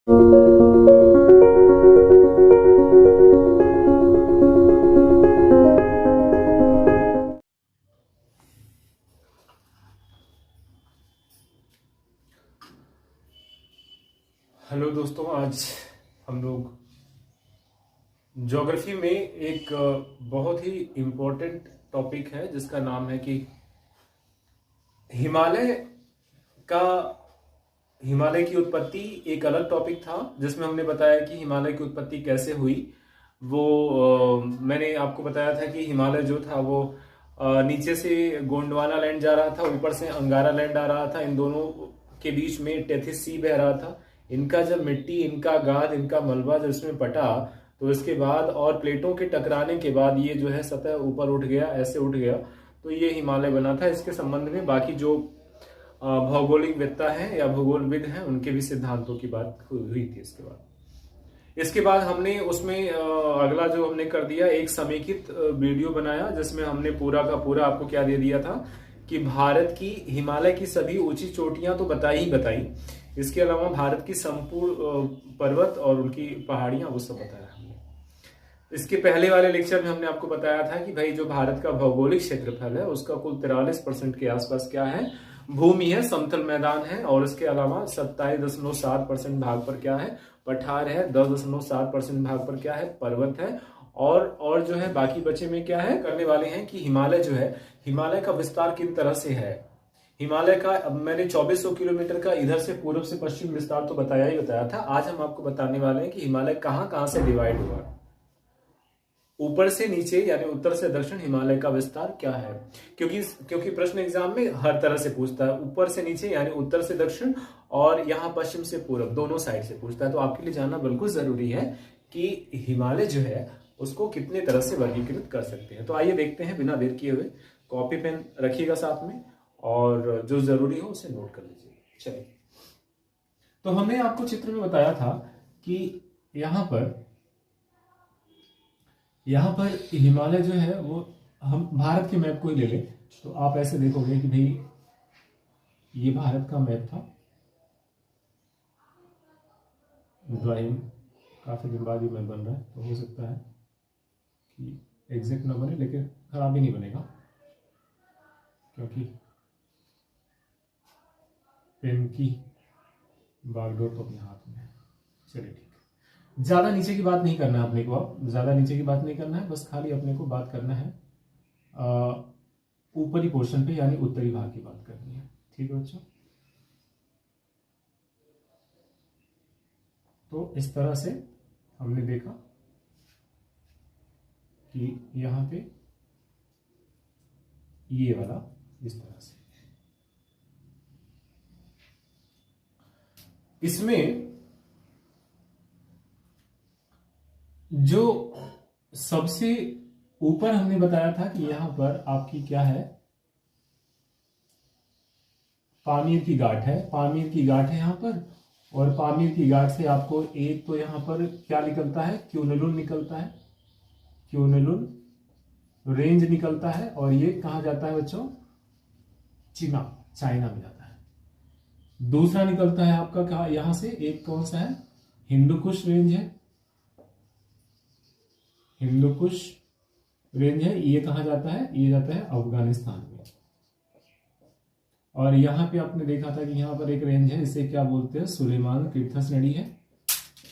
Hello दोस्तों, आज हम लोग ज्योग्राफी में एक बहुत ही इम्पोर्टेंट टॉपिक है जिसका नाम है कि हिमालय का हिमालय की उत्पत्ति। एक अलग टॉपिक था जिसमें हमने बताया कि हिमालय की उत्पत्ति कैसे हुई। वो मैंने आपको बताया था कि हिमालय जो था वो नीचे से गोंडवाना लैंड जा रहा था, ऊपर से अंगारा लैंड आ रहा था। इन दोनों के बीच में टेथिस सी बह रहा था। इनका जब मिट्टी, इनका गाद, इनका मलबा जब इसमें पटा तो इसके बाद और प्लेटों के टकराने के बाद ये जो है सतह ऊपर उठ गया, ऐसे उठ गया, तो ये हिमालय बना था। इसके संबंध में बाकी जो भौगोलिक वेत्ता है या भूगोलविद हैं उनके भी सिद्धांतों की बात हुई थी। इसके बाद हमने उसमें अगला जो हमने कर दिया, एक समेकित वीडियो बनाया जिसमें हमने पूरा का पूरा आपको क्या दे दिया था कि भारत की हिमालय की सभी ऊंची चोटियां तो बताई ही बताई, इसके अलावा भारत की संपूर्ण पर्वत और उनकी पहाड़ियां वो सब बताया हमने। इसके पहले वाले लेक्चर में हमने आपको बताया था कि भाई जो भारत का भौगोलिक क्षेत्रफल है उसका कुल 43% के आसपास क्या है, भूमि है, समतल मैदान है, और इसके अलावा 27.7% भाग पर क्या है, पठार है। 10.7% भाग पर क्या है, पर्वत है। और जो है बाकी बचे में क्या है करने वाले हैं कि हिमालय जो है, हिमालय का विस्तार किन तरह से है। हिमालय का अब मैंने 2400 किलोमीटर का इधर से पूर्व से पश्चिम विस्तार तो बताया था। आज हम आपको बताने वाले हैं कि हिमालय कहां कहां से डिवाइड हुआ, ऊपर से नीचे यानी उत्तर से दक्षिण हिमालय का विस्तार क्या है। क्योंकि प्रश्न एग्जाम में हर तरह से पूछता है, ऊपर से नीचे यानी उत्तर से दक्षिण और यहाँ पश्चिम से पूर्व, दोनों साइड से पूछता है। तो आपके लिए जानना बिल्कुल जरूरी है कि हिमालय जो है उसको कितने तरह से वर्गीकृत कर सकते हैं। तो आइए देखते हैं बिना देर किए हुए। कॉपी पेन रखिएगा साथ में और जो जरूरी हो उसे नोट कर लीजिए। चलिए, तो हमने आपको चित्र में बताया था कि यहाँ पर हिमालय जो है वो, हम भारत के मैप को ही ले लें तो आप ऐसे देखोगे कि भाई ये भारत का मैप था। ड्राइंग काफी दिन बाद ही मैप बन रहा है तो हो सकता है कि एग्जैक्ट ना बने, लेकिन खराब ही नहीं बनेगा क्योंकि पेन की बागडोर तो अपने हाथ में है। चलिए ठीक है, ज्यादा नीचे की बात नहीं करना है अपने को, अब ज्यादा नीचे की बात नहीं करना है, बस खाली अपने को बात करना है ऊपरी पोर्शन पे यानी उत्तरी भाग की बात करनी है। ठीक है बच्चों, तो इस तरह से हमने देखा कि यहां पे ये वाला इस तरह से, इसमें जो सबसे ऊपर हमने बताया था कि यहां पर आपकी क्या है, पामीर की घाट है। पामीर की घाट है यहां पर, और पामीर की घाट से आपको एक तो यहां पर क्या निकलता है, क्यूनलुन निकलता है, क्यूनलुन रेंज निकलता है। और ये कहां जाता है बच्चों, चाइना में जाता है। दूसरा निकलता है आपका कहा यहां से, एक कौन सा है, हिंदुकुश रेंज है, हिंदुकुश रेंज है। ये कहां जाता है, ये जाता है अफगानिस्तान में। और यहां पे आपने देखा था कि यहां पर एक रेंज है, इसे क्या बोलते हैं, सुलेमान तीर्थ श्रेणी है,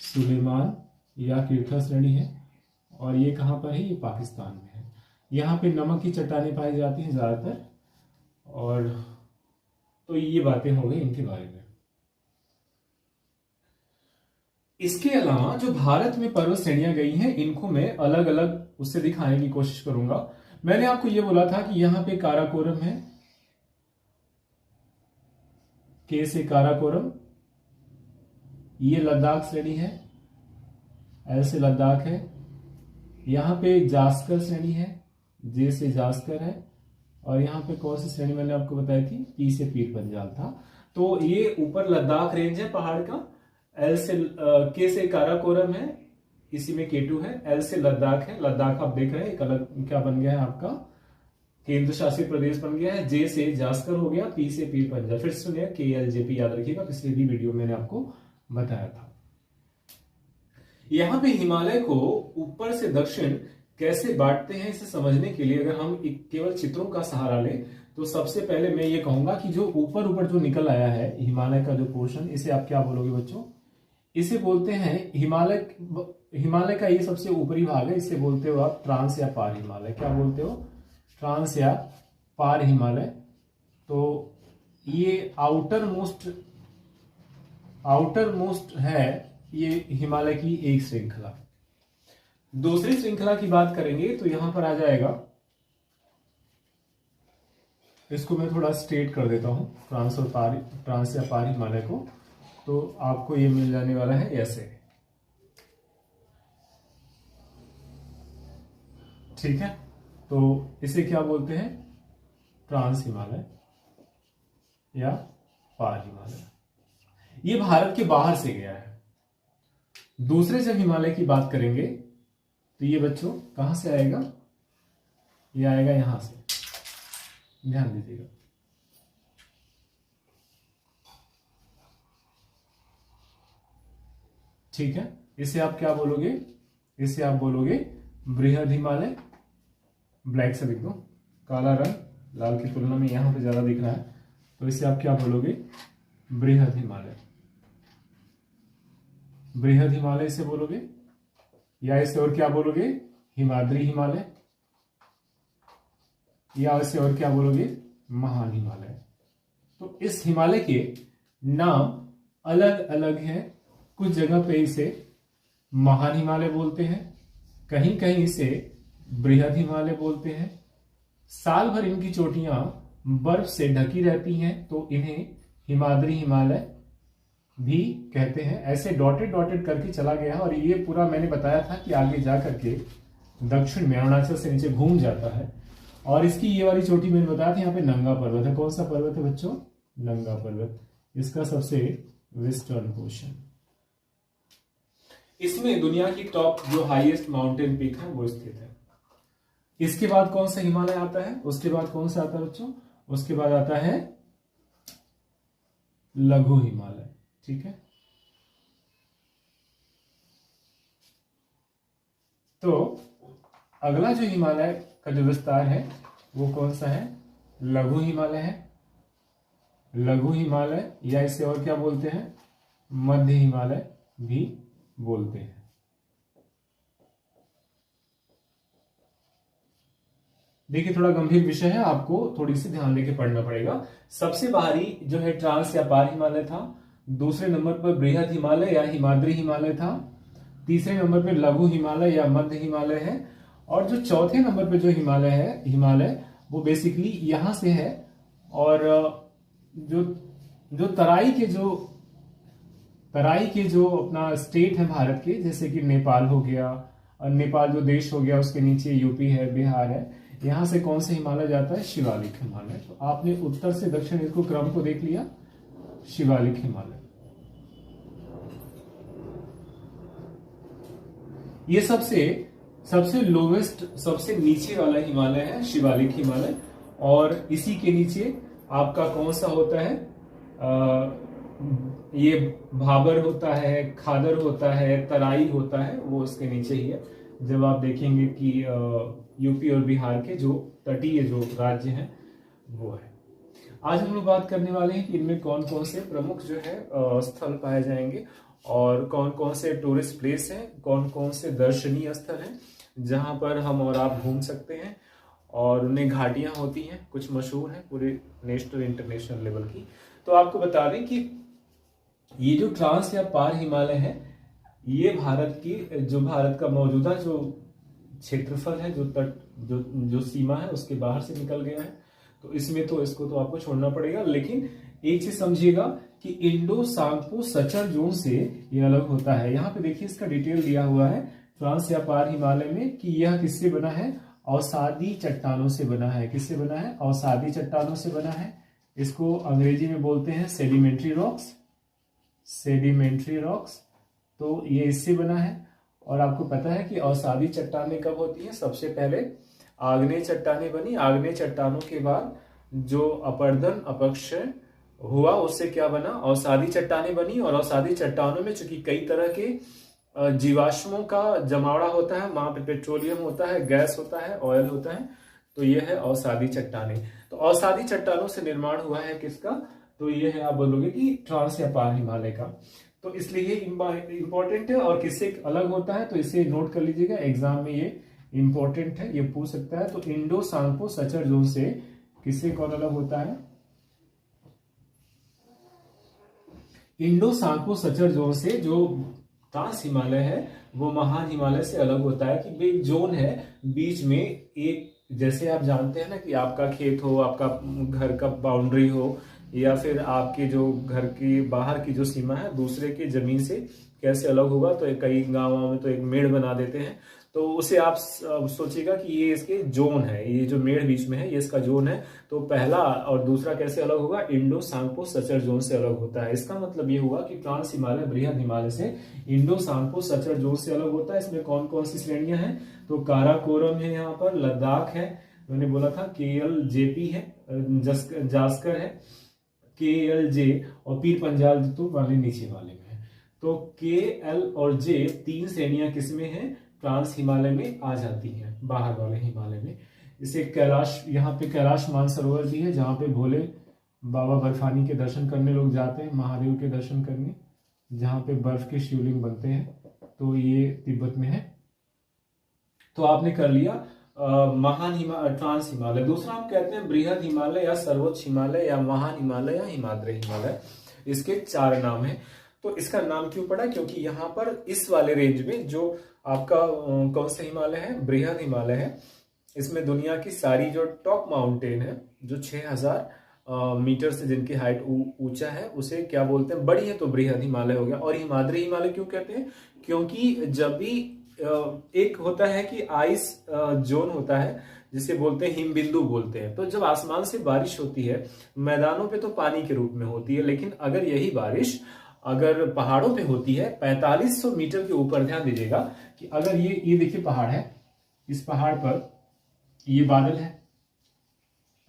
सुलेमान या तीर्थ श्रेणी है। और ये कहां पर है, ये पाकिस्तान में है। यहाँ पे नमक की चट्टानें पाई जाती हैं ज्यादातर। और तो ये बातें हो गई इनके बारे में। इसके अलावा जो भारत में पर्वत श्रेणियां गई हैं इनको मैं अलग अलग उससे दिखाने की कोशिश करूंगा। मैंने आपको यह बोला था कि यहां पे काराकोरम है, के से काराकोरम, ये लद्दाख श्रेणी है, एल से लद्दाख है। यहां पे जास्कर श्रेणी है, जे से जास्कर है। और यहाँ पे कौन सी श्रेणी मैंने आपको बताई थी, पी से पीर पंजाल था। तो ये ऊपर लद्दाख रेंज है पहाड़ का, एल से के से काराकोरम है, इसी में केटू है, एल से लद्दाख है। लद्दाख आप देख रहे हैं एक अलग क्या बन गया है, आपका केंद्र शासित प्रदेश बन गया है। जे से जास्कर हो गया, पी से पीर पंजाल। फिर सुनिए KLJP याद रखिएगा, पिछले भी वीडियो मैंने आपको बताया था। यहाँ पे हिमालय को ऊपर से दक्षिण कैसे बांटते हैं इसे समझने के लिए अगर हम केवल चित्रों का सहारा लें तो सबसे पहले मैं ये कहूंगा कि जो ऊपर ऊपर जो निकल आया है हिमालय का जो पोर्शन, इसे आप क्या बोलोगे बच्चों? इसे बोलते हैं हिमालय का ये सबसे ऊपरी भाग है, इसे बोलते हो आप ट्रांस या पार हिमालय। क्या बोलते हो? ट्रांस या पार हिमालय। तो ये आउटर मोस्ट है ये हिमालय की एक श्रृंखला। दूसरी श्रृंखला की बात करेंगे तो यहां पर आ जाएगा, इसको मैं थोड़ा स्ट्रेट कर देता हूं, ट्रांस या पार हिमालय को, तो आपको ये मिल जाने वाला है ऐसे। ठीक है, तो इसे क्या बोलते हैं? ट्रांस हिमालय या पार हिमालय। ये भारत के बाहर से गया है। दूसरे जब हिमालय की बात करेंगे तो ये बच्चों कहां से आएगा? ये आएगा यहां से, ध्यान दीजिएगा। ठीक है, इसे आप क्या बोलोगे? इसे आप बोलोगे बृहद हिमालय। ब्लैक से लिख दो, काला रंग लाल की तुलना में यहां पे ज्यादा दिख रहा है, तो इसे आप क्या बोलोगे? बृहद हिमालय। बृहद हिमालय इसे बोलोगे, या इसे और क्या बोलोगे? हिमाद्री हिमालय, या इसे और क्या बोलोगे? महान हिमालय। तो इस हिमालय के नाम अलग अलग हैं। कुछ जगह पे इसे महान हिमालय बोलते हैं, कहीं कहीं इसे बृहद हिमालय बोलते हैं। साल भर इनकी चोटियां बर्फ से ढकी रहती हैं तो इन्हें हिमाद्री हिमालय भी कहते हैं। ऐसे डॉटेड डॉटेड करके चला गया, और ये पूरा मैंने बताया था कि आगे जा करके दक्षिण में अरुणाचल से नीचे घूम जाता है। और इसकी ये वाली चोटी मैंने बताया था, यहाँ पे नंगा पर्वत है। कौन सा पर्वत है बच्चों? नंगा पर्वत। इसका सबसे वेस्टर्न पोर्शन, इसमें दुनिया की टॉप जो हाईएस्ट माउंटेन पीक है वो स्थित है। इसके बाद कौन सा हिमालय आता है? उसके बाद कौन सा आता है बच्चों? उसके बाद आता है लघु हिमालय। ठीक है, तो अगला जो हिमालय का जो विस्तार है वो कौन सा है? लघु हिमालय है। लघु हिमालय, या इसे और क्या बोलते हैं? मध्य हिमालय भी बोलते हैं। देखिए, थोड़ा गंभीर विषय है, आपको थोड़ी सी ध्यान देके पढ़ना पड़ेगा। सबसे बाहरी जो है ट्रांस या पार हिमालय था। दूसरे नंबर पर बृहद हिमालय या हिमाद्री हिमालय था। तीसरे नंबर पर लघु हिमालय या मध्य हिमालय है। और जो चौथे नंबर पर जो हिमालय है, हिमालय वो बेसिकली यहां से है। और जो तराई के जो अपना स्टेट है भारत के, जैसे कि नेपाल हो गया, और नेपाल जो देश हो गया उसके नीचे यूपी है, बिहार है, यहां से कौन से हिमालय जाता है? शिवालिक हिमालय। तो आपने उत्तर से दक्षिण इसको क्रम को देख लिया, शिवालिक हिमालय। ये सबसे लोवेस्ट, सबसे नीचे वाला हिमालय है शिवालिक हिमालय। और इसी के नीचे आपका कौन सा होता है? ये भाबर होता है, खादर होता है, तराई होता है, वो इसके नीचे ही है। जब आप देखेंगे कि यूपी और बिहार के जो तटीय जो राज्य हैं वो है। आज हम लोग बात करने वाले हैं कि इनमें कौन कौन से प्रमुख जो है स्थल पाए जाएंगे, और कौन कौन से टूरिस्ट प्लेस हैं, कौन कौन से दर्शनीय स्थल हैं जहां पर हम और आप घूम सकते हैं। और उनमें घाटियां होती हैं, कुछ मशहूर हैं पूरे नेशनल इंटरनेशनल लेवल की। तो आपको बता दें कि ये जो ट्रांस या पार हिमालय है, ये भारत का मौजूदा जो क्षेत्रफल है, जो तट जो सीमा है उसके बाहर से निकल गया है। तो इसमें तो इसको तो आपको छोड़ना पड़ेगा। लेकिन एक चीज समझिएगा कि इंडो सांगपो सचर जोन से ये अलग होता है। यहाँ पे देखिए इसका डिटेल दिया हुआ है ट्रांस या पार हिमालय में, कि यह किससे बना है? अवसादी चट्टानों से बना है। किससे बना है? अवसादी चट्टानों से बना है। इसको अंग्रेजी में बोलते हैं सेडिमेंट्री रॉक्स। सेडिमेंट्री रॉक्स, तो ये इससे बना है। और आपको पता है कि अवसादी चट्टानें कब होती हैं? सबसे पहले आग्नेय चट्टानें बनी, आग्नेय चट्टानों के बाद जो अपर्दन अपक्षय हुआ उससे क्या बना? अवसादी चट्टानें बनी। और अवसादी चट्टानों में चूंकि कई तरह के जीवाश्मों का जमावड़ा होता है, वहां पे पेट्रोलियम होता है, गैस होता है, ऑयल होता है। तो ये है अवसादी चट्टानें। तो अवसादी चट्टानों से निर्माण हुआ है किसका? तो ये है, आप बोलोगे कि ट्रांस या पार हिमालय का। तो इसलिए ये इंपॉर्टेंट है। और किससे अलग होता है, तो इसे नोट कर लीजिएगा, एग्जाम में ये इंपॉर्टेंट है, ये पूछ सकता है। तो इंडो सांगपो सचर जोन से किससे कौन अलग होता है? इंडो सांगपो सचर जोन से जो ट्रांस हिमालय है वो महान हिमालय से अलग होता है। कि एक जोन है बीच में, एक जैसे आप जानते हैं ना कि आपका खेत हो, आपका घर का बाउंड्री हो, या फिर आपके जो घर की बाहर की जो सीमा है दूसरे की जमीन से कैसे अलग होगा। तो कई गांवों में तो एक मेड़ बना देते हैं, तो उसे आप सोचिएगा कि ये इसके जोन है, ये जो मेड़ बीच में है ये इसका जोन है। तो पहला और दूसरा कैसे अलग होगा? इंडो सांगपो सचर जोन से अलग होता है। इसका मतलब ये हुआ कि ट्रांस हिमालय बृहद हिमालय से इंडो सांगपो सचर जोन से अलग होता है। इसमें कौन कौन सी श्रेणियां हैं? तो काराकोरम है, यहाँ पर लद्दाख है, मैंने बोला था, KLJP है, जास्कर है, KLJ, और पीर पंजाल तो वाले नीचे वाले में है। तो KL और J तीन श्रेणियां किसमें हैं? ट्रांस हिमालय में आ जाती हैं, बाहर वाले हिमालय में। इसे कैलाश, यहाँ पे कैलाश मानसरोवर भी है जहाँ पे भोले बाबा बर्फानी के दर्शन करने लोग जाते हैं, महादेव के दर्शन करने, जहाँ पे बर्फ के शिवलिंग बनते हैं। तो ये तिब्बत में है। तो आपने कर लिया महान हिमालय, ट्रांस हिमालय। दूसरा हम कहते हैं बृहद हिमालय या सर्वोच्च हिमालय या महान हिमालय या हिमाद्री हिमालय। इसके चार नाम हैं। तो इसका नाम क्यों पड़ा? क्योंकि यहाँ पर इस वाले रेंज में जो आपका कौन सा हिमालय है? बृहद हिमालय है। इसमें दुनिया की सारी जो टॉप माउंटेन है, जो 6000 मीटर से जिनकी हाइट ऊंचा है, उसे क्या बोलते हैं? बड़ी है तो बृहद हिमालय हो गया। और हिमाद्री हिमालय क्यों कहते हैं? क्योंकि जब भी एक होता है कि आइस जोन होता है जिसे बोलते हैं हिमबिंदु बोलते हैं। तो जब आसमान से बारिश होती है, मैदानों पे तो पानी के रूप में होती है, लेकिन अगर यही बारिश अगर पहाड़ों पे होती है 4500 मीटर के ऊपर, ध्यान दीजिएगा कि अगर ये देखिए पहाड़ है, इस पहाड़ पर ये बादल है,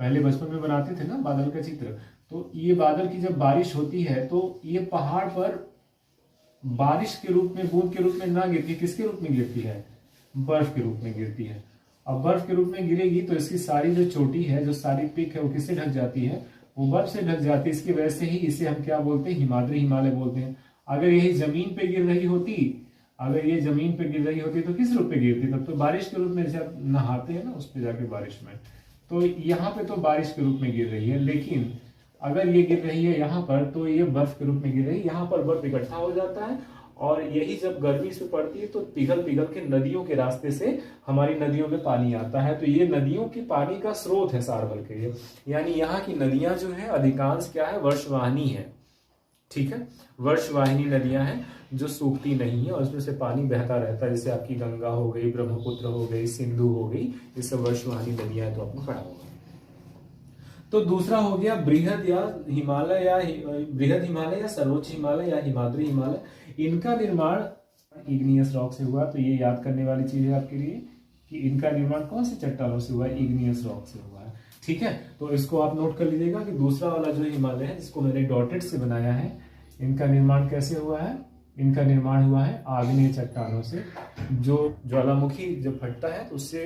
पहले बचपन में बनाते थे ना बादल का चित्र। तो ये बादल की जब बारिश होती है तो ये पहाड़ पर बारिश के रूप में, बूंद के रूप में ना गिरती, किसके रूप में गिरती है? बर्फ के रूप में गिरती है। अब बर्फ के रूप में गिरेगी तो इसकी सारी जो चोटी है, जो सारी पीक है, वो किससे ढक जाती है? वो बर्फ से ढक जाती है। इसकी वजह से ही इसे हम क्या बोलते हैं? हिमाद्री हिमालय बोलते हैं। अगर यही जमीन पे गिर रही होती, अगर ये जमीन पे गिर रही होती तो किस रूप में गिरती? तब तो बारिश के रूप में, जैसे आप नहाते हैं ना उस पे जाके बारिश में, तो यहाँ पे तो बारिश के रूप में गिर रही है। लेकिन अगर ये गिर रही है यहाँ पर तो ये बर्फ के रूप में गिर रही है। यहाँ पर बर्फ इकट्ठा हो जाता है और यही जब गर्मी इस पे पड़ती है तो पिघल पिघल के नदियों के रास्ते से हमारी नदियों में पानी आता है। तो ये नदियों की पानी का स्रोत है सार भर के लिए। यानी यहाँ की नदियां जो है अधिकांश क्या है? वर्षवाहिनी है। ठीक है, वर्षवाहिनी नदियां हैं जो सूखती नहीं है और उसमें से पानी बहता रहता है। जैसे आपकी गंगा हो गई, ब्रह्मपुत्र हो गई, सिंधु हो गई, ये सब वर्षवाहिनी नदियां हैं। तो आपको पढ़ा होगा। तो दूसरा हो गया बृहद या हिमालय या बृहद हिमालय या सर्वोच्च हिमालय या हिमाद्री हिमालय। इनका निर्माण इग्नियस रॉक से हुआ। तो ये याद करने वाली चीज है आपके लिए कि इनका निर्माण कौन से चट्टानों से हुआ है? इग्नियस रॉक से हुआ है। ठीक है, तो इसको आप नोट कर लीजिएगा कि दूसरा वाला जो हिमालय है जिसको मैंने डॉटेड से बनाया है, इनका निर्माण कैसे हुआ है? इनका निर्माण हुआ है आग्नेय चट्टानों से। जो ज्वालामुखी जब फटता है तो उससे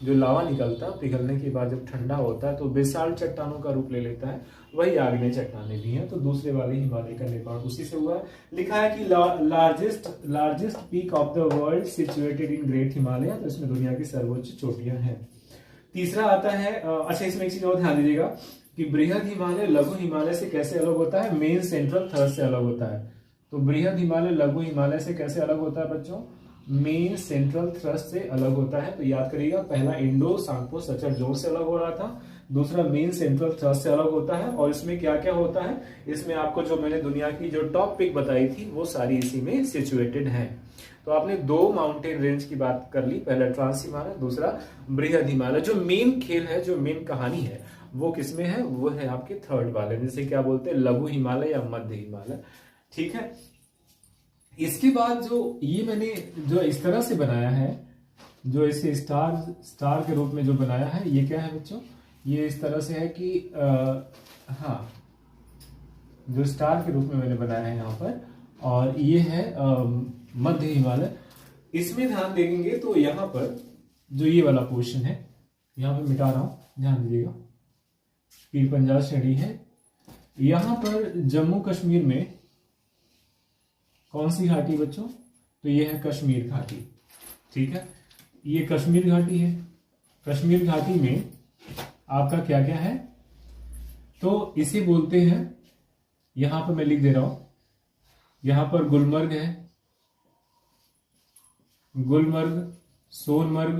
जो लावा निकलता है, पिघलने के बाद जब ठंडा होता है तो बेसाल्ट चट्टानों का रूप ले लेता है, वही आग्नेय चट्टानें भी हैं। तो दूसरे वाले हिमालय का निर्माण उसी से हुआ है। लिखा है कि largest peak of the world situated in great Himalaya. तो इसमें दुनिया की सर्वोच्च चोटियां हैं। तीसरा आता है, अच्छा इसमें एक चीज और ध्यान दीजिएगा कि बृहद हिमालय लघु हिमालय से कैसे अलग होता है? मेन सेंट्रल थ्रस्ट से अलग होता है। तो बृहद हिमालय लघु हिमालय से कैसे अलग होता है बच्चों? मेन सेंट्रल थ्रस्ट से अलग होता है। तो याद करिएगा, पहला इंडो सांगपो सचर जोन से अलग हो रहा था, दूसरा मेन सेंट्रल थ्रस्ट से अलग होता है। और इसमें क्या क्या होता है? इसमें आपको जो मैंने दुनिया की जो टॉप पिक बताई थी वो सारी इसी में सिचुएटेड है। तो आपने दो माउंटेन रेंज की बात कर ली, पहला ट्रांस हिमालय, दूसरा बृहद हिमालय। जो मेन खेल है, जो मेन कहानी है, वो किसमें है? वो है आपके थर्ड वाले, जिसे क्या बोलते हैं? लघु हिमालय या मध्य हिमालय। ठीक है, इसके बाद जो ये मैंने जो इस तरह से बनाया है, जो इसे स्टार के रूप में जो बनाया है, ये क्या है बच्चों? ये इस तरह से है कि हाँ, जो स्टार के रूप में मैंने बनाया है यहाँ पर, और ये है मध्य हिमालय। इसमें ध्यान देंगे तो यहाँ पर जो ये वाला पोर्शन है, यहाँ पे मिटा रहा हूं, ध्यान दीजिएगा, पीर पंजाल श्रेणी है। यहाँ पर जम्मू कश्मीर में कौन सी घाटी बच्चों? तो ये है कश्मीर घाटी, ठीक है, ये कश्मीर घाटी है। कश्मीर घाटी में आपका क्या क्या है? तो इसे बोलते हैं, यहां पर मैं लिख दे रहा हूं, यहां पर गुलमर्ग है, गुलमर्ग, सोनमर्ग,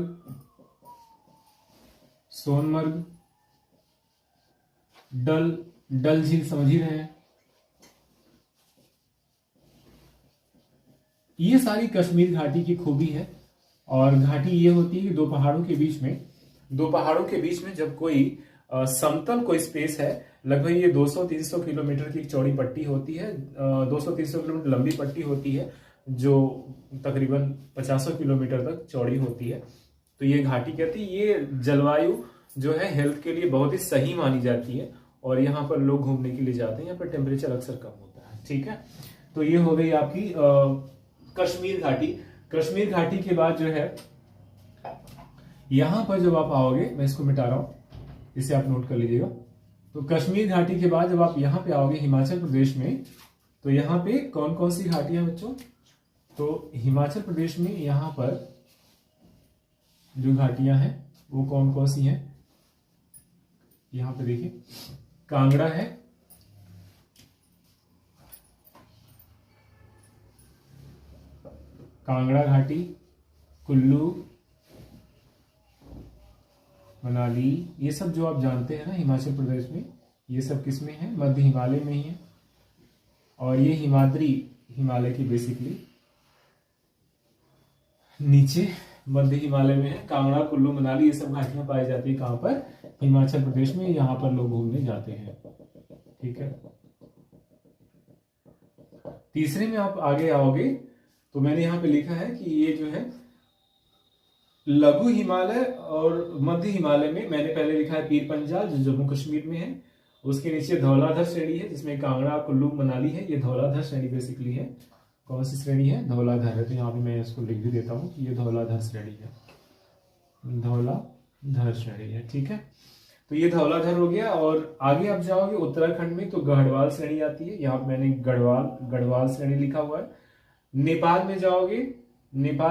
सोनमर्ग, डल झील समझ ही रहे हैं। ये सारी कश्मीर घाटी की खूबी है। और घाटी ये होती है कि दो पहाड़ों के बीच में जब कोई समतल कोई स्पेस है, लगभग ये 200-300 किलोमीटर की चौड़ी पट्टी होती है, 200-300 किलोमीटर लंबी पट्टी होती है, जो तकरीबन 50 किलोमीटर तक चौड़ी होती है। तो ये घाटी कहती है, ये जलवायु जो है हेल्थ के लिए बहुत ही सही मानी जाती है, और यहाँ पर लोग घूमने के लिए जाते हैं। यहाँ पर टेम्परेचर अक्सर कम होता है, ठीक है। तो ये हो गई आपकी कश्मीर घाटी। कश्मीर घाटी के बाद जो है, यहां पर जब आप आओगे, मैं इसको मिटा रहा हूं, इसे आप नोट कर लीजिएगा। तो कश्मीर घाटी के बाद जब आप यहां पे आओगे हिमाचल प्रदेश में, तो यहां पे कौन कौन सी घाटियां बच्चों? तो हिमाचल प्रदेश में यहां पर जो घाटियां हैं वो कौन कौन सी हैं? यहां पे देखिए, कांगड़ा है, कांगड़ा घाटी, कुल्लू, मनाली, ये सब जो आप जानते हैं ना हिमाचल प्रदेश में, ये सब किस में है? मध्य हिमालय में ही है। और ये हिमाद्री हिमालय की बेसिकली नीचे मध्य हिमालय में है। कांगड़ा, कुल्लू, मनाली, ये सब घाटियां पाई जाती है कहां पर? हिमाचल प्रदेश में। यहां पर लोग घूमने जाते हैं, ठीक है। तीसरे में आप आगे आओगे तो मैंने यहां पे लिखा है कि ये जो है लघु हिमालय और मध्य हिमालय में, मैंने पहले लिखा है पीर पंजाल जो जम्मू कश्मीर में है, उसके नीचे धौलाधर श्रेणी है जिसमें कांगड़ा, कुल्लू, मनाली है। ये धौलाधर श्रेणी बेसिकली है। कौन सी श्रेणी है? धौलाधर है। तो यहाँ पे मैं इसको लिख भी देता हूँ कि ये धौलाधर श्रेणी है, धौलाधर श्रेणी है, ठीक है। तो ये धौलाधर हो गया। और आगे आप जाओगे उत्तराखंड में तो गढ़वाल श्रेणी आती है, यहाँ पे मैंने गढ़वाल श्रेणी लिखा हुआ है। नेपाल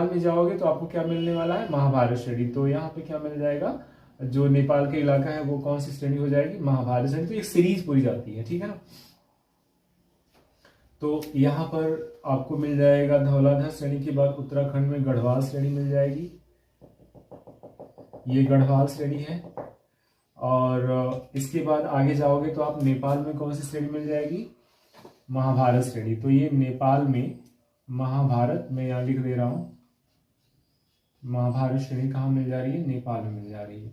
में जाओगे तो आपको क्या मिलने वाला है? महाभारत श्रेणी। तो यहाँ पे क्या मिल जाएगा? जो नेपाल का इलाका है वो कौन सी श्रेणी हो जाएगी? महाभारत श्रेणी। तो एक सीरीज पूरी जाती है, ठीक है ना। तो यहाँ पर आपको मिल जाएगा धौलाधर श्रेणी के बाद उत्तराखंड में गढ़वाल श्रेणी मिल जाएगी, ये गढ़वाल श्रेणी है। और इसके बाद आगे जाओगे तो आप नेपाल में कौन सी श्रेणी मिल जाएगी? महाभारत श्रेणी। तो ये नेपाल में महाभारत, मैं यहाँ लिख दे रहा हूं, महाभारत श्रेणी कहाँ मिल जा रही है? नेपाल में मिल जा रही है।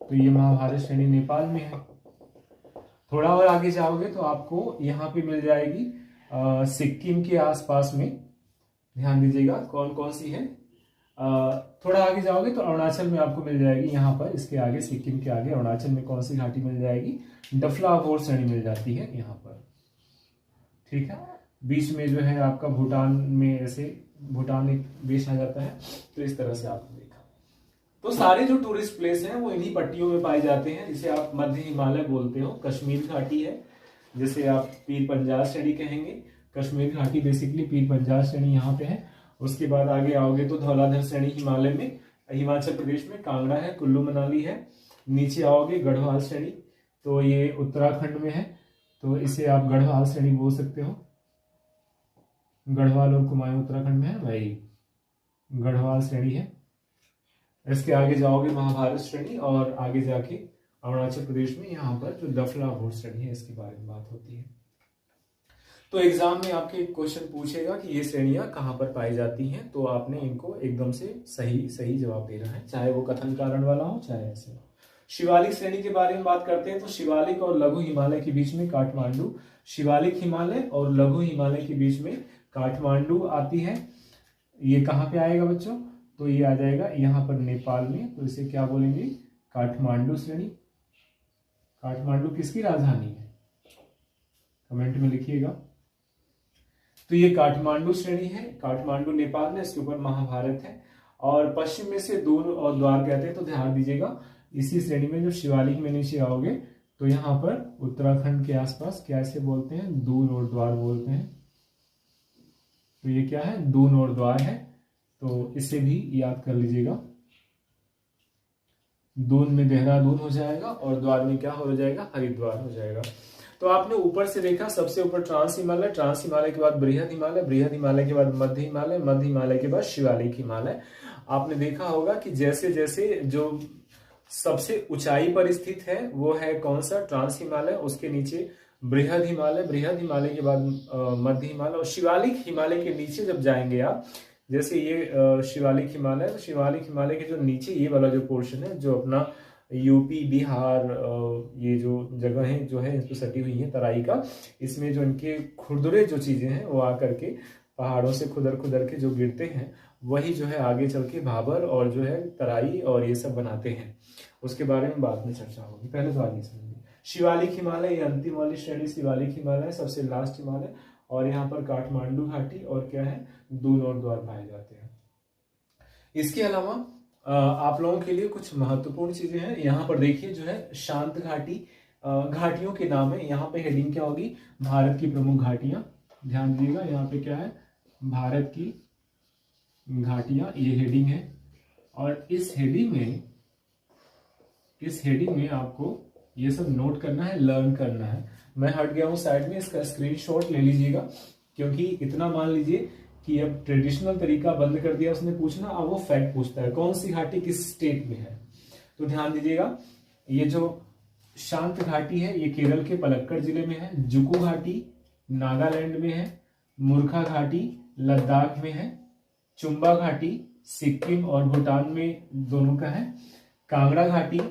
तो ये महाभारत श्रेणी नेपाल में है। थोड़ा और आगे जाओगे तो आपको यहाँ पे मिल जाएगी सिक्किम के आसपास में, ध्यान दीजिएगा कौन कौन सी है। थोड़ा आगे जाओगे तो अरुणाचल में आपको मिल जाएगी, यहाँ पर इसके आगे, सिक्किम के आगे अरुणाचल में कौन सी घाटी मिल जाएगी? डफलाभोर श्रेणी मिल जाती है यहाँ पर, ठीक है। बीच में जो है आपका भूटान में, ऐसे भूटान एक देश आ जाता है। तो इस तरह से आपने देखा। तो सारे जो टूरिस्ट प्लेस हैं वो इन्हीं पट्टियों में पाए जाते हैं, जिसे आप मध्य हिमालय बोलते हो। कश्मीर घाटी है, जिसे आप पीर पंजाल श्रेणी कहेंगे। कश्मीर घाटी बेसिकली पीर पंजाल श्रेणी यहाँ पे है। उसके बाद आगे आओगे तो धौलाधर श्रेणी हिमालय में, हिमाचल प्रदेश में कांगड़ा है, कुल्लू मनाली है। नीचे आओगे गढ़वाल श्रेणी, तो ये उत्तराखंड में है, तो इसे आप गढ़वाल श्रेणी बोल सकते हो। गढ़वाल और कुमाऊं उत्तराखंड में है भाई, गढ़वाल श्रेणी है। इसके आगे जाओगे महाभारत श्रेणी, और आगे जाके अरुणाचल प्रदेश में यहाँ पर जो डफलाभोर श्रेणी है इसके बारे में बात होती है। तो एग्जाम में आपके एक क्वेश्चन पूछेगा कि ये श्रेणियां कहाँ पर पाई जाती हैं, तो आपने इनको एकदम से सही जवाब देना है, चाहे वो कथन कारण वाला हो चाहे ऐसे हो। शिवालिक श्रेणी के बारे में बात करते हैं तो शिवालिक और लघु हिमालय के बीच में काठमांडू, शिवालिक हिमालय और लघु हिमालय के बीच में काठमांडू आती है। ये कहाँ पे आएगा बच्चों? तो ये आ जाएगा यहाँ पर नेपाल में। तो इसे क्या बोलेंगे? काठमांडू श्रेणी। काठमांडू किसकी राजधानी है? कमेंट में लिखिएगा। तो तो ये काठमांडू श्रेणी है, काठमांडू नेपाल में, इसके ऊपर महाभारत है। और पश्चिम में से दून और द्वार कहते हैं, तो ध्यान दीजिएगा इसी श्रेणी में जो शिवालिक में नीचे आओगे तो यहाँ पर उत्तराखंड के आसपास क्या इसे बोलते हैं, दून और द्वार बोलते हैं। तो ये क्या है, दून और द्वार है, तो इसे भी याद कर लीजिएगा। दून में देहरादून हो जाएगा और द्वार में क्या हो जाएगा, हरिद्वार हो जाएगा। तो आपने ऊपर से देखा, सबसे ऊपर ट्रांस हिमालय, ट्रांस हिमालय के बाद बृहद हिमालय, बृहद हिमालय के बाद मध्य हिमालय, मध्य हिमालय के बाद शिवालिक हिमालय। आपने देखा होगा कि जैसे जैसे जो सबसे ऊंचाई पर स्थित है वो है कौन सा, ट्रांस हिमालय, उसके नीचे बृहद हिमालय, बृहद हिमालय के बाद मध्य हिमालय, और शिवालिक हिमालय के नीचे जब जाएंगे आप, जैसे ये शिवालिक हिमालय, तो शिवालिक हिमालय के जो नीचे ये वाला जो पोर्शन है, जो अपना यूपी बिहार ये जो जगह है जो है इस पर सटी हुई है तराई का, इसमें जो इनके खुरदुरे जो चीजें हैं वो आकर के पहाड़ों से खुदर खुदर के जो गिरते हैं, वही जो है आगे चल के भाबर और जो है तराई और ये सब बनाते हैं। उसके बारे में बाद में चर्चा होगी, पहले तो आगे समझिए। शिवालिक हिमालय ये अंतिम वाली श्रेणी शिवालिक हिमालय, सबसे लास्ट हिमालय, और यहाँ पर काठमांडू घाटी और क्या है, दून और द्वार पाए जाते हैं। इसके अलावा आप लोगों के लिए कुछ महत्वपूर्ण चीजें हैं। यहाँ पर देखिए जो है शांत घाटी, घाटियों के नाम है। यहाँ पे हेडिंग क्या होगी, भारत की प्रमुख घाटियां। ध्यान दीजिएगा यहाँ पे क्या है, भारत की घाटियां, ये हेडिंग है। और इस हेडिंग में आपको ये सब नोट करना है, लर्न करना है। मैं हट गया हूं साइड में, इसका स्क्रीनशॉट ले लीजिएगा, क्योंकि इतना मान लीजिए कि अब ट्रेडिशनल तरीका बंद कर दिया उसने पूछना, अब वो फैक्ट पूछता है कौन सी घाटी किस स्टेट में है। तो ध्यान दीजिएगा, ये जो शांत घाटी है ये केरल के पलक्कड़ जिले में है, जुकू घाटी नागालैंड में है, मूर्खा घाटी लद्दाख में है, चुम्बा घाटी सिक्किम और भूटान में दोनों का है, कांगड़ा घाटी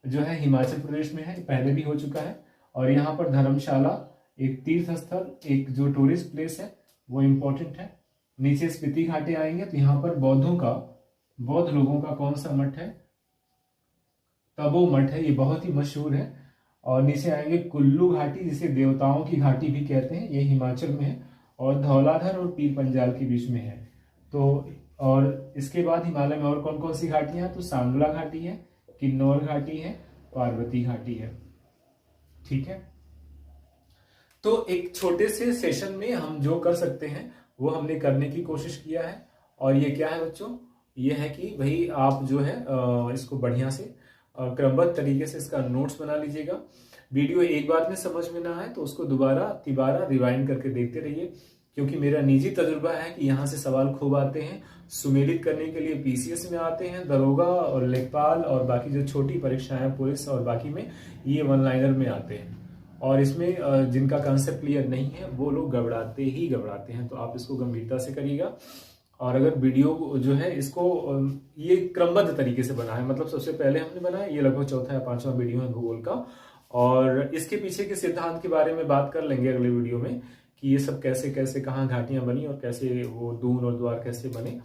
जो है हिमाचल प्रदेश में है, पहले भी हो चुका है। और यहाँ पर धर्मशाला एक तीर्थ स्थल, एक जो टूरिस्ट प्लेस है वो इंपॉर्टेंट है। नीचे स्पीति घाटी आएंगे तो यहाँ पर बौद्ध लोगों का कौन सा मठ है, तबो मठ है, ये बहुत ही मशहूर है। और नीचे आएंगे कुल्लू घाटी, जिसे देवताओं की घाटी भी कहते हैं, ये हिमाचल में है, और धौलाधर और पीर पंजाल के बीच में है। तो और इसके बाद हिमालय में और कौन कौन सी घाटियां हैं, तो सांगला घाटी है, किन्नौर घाटी है, पार्वती घाटी है। ठीक है, तो एक छोटे से सेशन में हम जो कर सकते हैं वो हमने करने की कोशिश किया है। और ये क्या है बच्चों, ये है कि भाई आप जो है इसको बढ़िया से क्रमबद्ध तरीके से इसका नोट्स बना लीजिएगा। वीडियो एक बार में समझ में ना आए तो उसको दोबारा तिबारा रिवाइंड करके देखते रहिए, क्योंकि मेरा निजी तजुर्बा है कि यहाँ से सवाल खूब आते हैं। सुमेलित करने के लिए पीसीएस में आते हैं, दरोगा और लेखपाल और बाकी जो छोटी परीक्षाएं पुलिस और बाकी में ये वन लाइनर में आते हैं। और इसमें जिनका कंसेप्ट क्लियर नहीं है वो लोग घबराते हैं। तो आप इसको गंभीरता से करिएगा। और अगर वीडियो जो है इसको ये क्रमबद्ध तरीके से बना है, मतलब सबसे पहले हमने बनाया, ये लगभग चौथा या पांचवा वीडियो है भूगोल का। और इसके पीछे के सिद्धांत के बारे में बात कर लेंगे अगले वीडियो में कि ये सब कैसे कैसे कहाँ घाटियां बनी और कैसे वो दून और द्वार कैसे बने।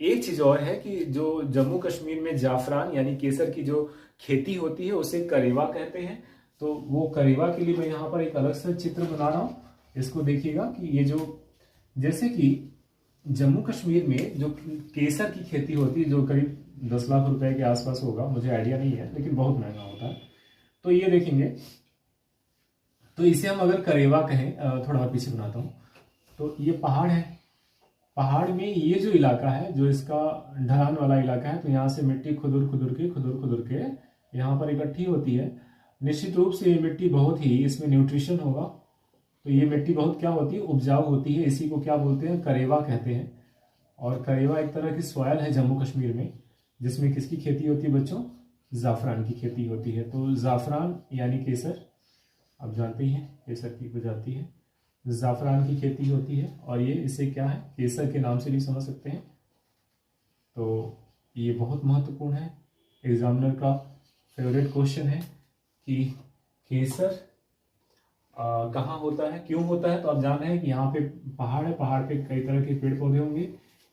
एक चीज और है कि जो जम्मू कश्मीर में जाफरान यानी केसर की जो खेती होती है उसे करेवा कहते हैं। तो वो करेवा के लिए मैं यहाँ पर एक अलग से चित्र बना रहा हूँ, इसको देखिएगा कि ये जो जैसे कि जम्मू कश्मीर में जो केसर की खेती होती है जो करीब 10 लाख रुपए के आसपास होगा, मुझे आइडिया नहीं है लेकिन बहुत महंगा होता है। तो ये देखेंगे, तो इसे हम अगर करेवा कहें, थोड़ा और पीछे बनाता हूँ, तो ये पहाड़ है, पहाड़ में ये जो इलाका है जो इसका ढलान वाला इलाका है, तो यहाँ से मिट्टी खुदुर के यहाँ पर इकट्ठी होती है। निश्चित रूप से ये मिट्टी बहुत ही, इसमें न्यूट्रिशन होगा, तो ये मिट्टी बहुत क्या होती है, उपजाऊ होती है। इसी को क्या बोलते हैं, करेवा कहते हैं। और करेवा एक तरह की सॉयल है जम्मू कश्मीर में, जिसमें किसकी खेती होती है बच्चों, जाफरान की खेती होती है। तो जाफरान यानी केसर, आप जानते ही हैं केसर की प्रजाति है, जाफरान की खेती होती है। और ये इसे क्या है, केसर के नाम से भी समझ सकते हैं। तो ये बहुत महत्वपूर्ण है, एग्जामिनर का फेवरेट क्वेश्चन है कि केसर कहाँ होता है, क्यों होता है। तो आप जान रहे हैं कि यहाँ पे पहाड़ है, पहाड़ पे कई तरह के पेड़ पौधे होंगे,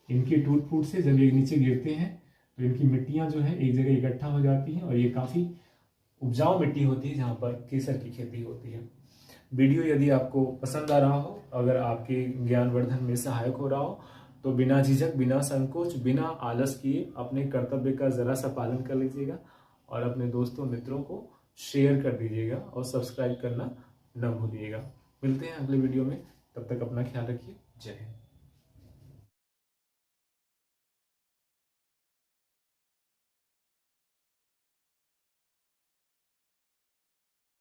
इनके टूट फूट से जब ये नीचे गिरते हैं तो इनकी मिट्टियाँ जो है एक जगह इकट्ठा हो जाती हैं और ये काफ़ी उपजाऊ मिट्टी होती है जहाँ पर केसर की खेती होती है। वीडियो यदि आपको पसंद आ रहा हो, अगर आपके ज्ञानवर्धन में सहायक हो रहा हो, तो बिना झिझक, बिना संकोच, बिना आलस किए अपने कर्तव्य का जरा सा पालन कर लीजिएगा और अपने दोस्तों मित्रों को शेयर कर दीजिएगा और सब्सक्राइब करना न भूलिएगा। मिलते हैं अगले वीडियो में, तब तक अपना ख्याल रखिए। जय हिंद।